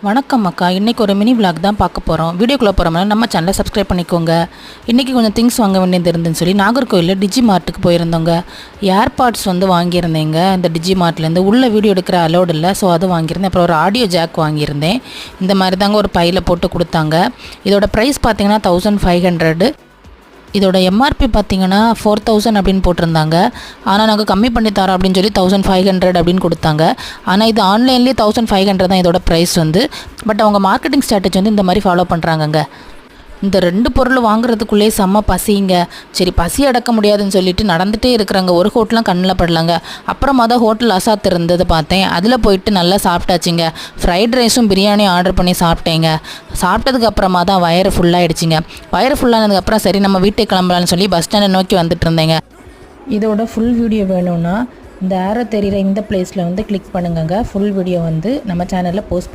வணக்கம் அக்கா. இன்றைக்கி ஒரு மினி விளாக் தான் பார்க்க போகிறோம். வீடியோக்குள்ளே போகிறோம்னா நம்ம சேனலை சப்ஸ்கிரைப் பண்ணிக்கோங்க. இன்றைக்கி கொஞ்சம் திங்ஸ் வாங்க வேண்டியது இருந்துன்னு சொல்லி நாகர்கோவிலில் டிஜி மார்ட்டுக்கு போயிருந்தோங்க. ஏர்பாட்ஸ் வாங்கியிருந்தேங்க. இந்த டிஜி மார்ட்லேருந்து உள்ள வீடியோ எடுக்கிற அலோடு இல்லை, ஸோ அது வாங்கியிருந்தேன். அப்புறம் ஒரு ஆடியோ ஜாக் வாங்கியிருந்தேன். இந்த மாதிரி தாங்க ஒரு பையில் போட்டு கொடுத்தாங்க. இதோட ப்ரைஸ் பார்த்திங்கன்னா 1500. இதோட எம்ஆர்பி பார்த்திங்கன்னா 4000 அப்படின்னு போட்டிருந்தாங்க. ஆனால் நாங்கள் கம்மி பண்ணி தரோம் அப்படின்னு சொல்லி 1500 அப்படின்னு கொடுத்தாங்க. ஆனால் இது ஆன்லைன்லேயே 1500 தான் இதோட ப்ரைஸ் பட் அவங்க மார்க்கெட்டிங் ஸ்ட்ராட்டஜி இந்த மாதிரி ஃபாலோ பண்ணுறாங்கங்க. இந்த 2 பொருள் வாங்குறதுக்குள்ளே செம்ம பசிங்க. சரி, பசி அடக்க முடியாதுன்னு சொல்லிட்டு நடந்துகிட்டே இருக்கிறாங்க. ஒரு ஹோட்டலாம் கண்ணில் படலாங்க. அப்புறமா தான் ஹோட்டல் அசாத் இருந்தது பார்த்தேன். அதில் போயிட்டு நல்லா சாப்பிட்டாச்சுங்க. ஃப்ரைட் ரைஸும் பிரியாணியும் ஆர்டர் பண்ணி சாப்பிட்டேங்க. சாப்பிட்டதுக்கு அப்புறமா தான் வயிறு ஃபுல்லாகிடுச்சிங்க. வயிறு ஃபுல்லானதுக்கப்புறம் சரி நம்ம வீட்டுக்கு கிளம்பலான்னு சொல்லி பஸ் ஸ்டாண்டை நோக்கி வந்துட்டு இருந்தேங்க. இதோட ஃபுல் வீடியோ வேணும்னா இந்த ஆரோ தெரிகிற இந்த பிளேஸில் கிளிக் பண்ணுங்க. ஃபுல் வீடியோ நம்ம சேனலில் போஸ்ட் பண்ணி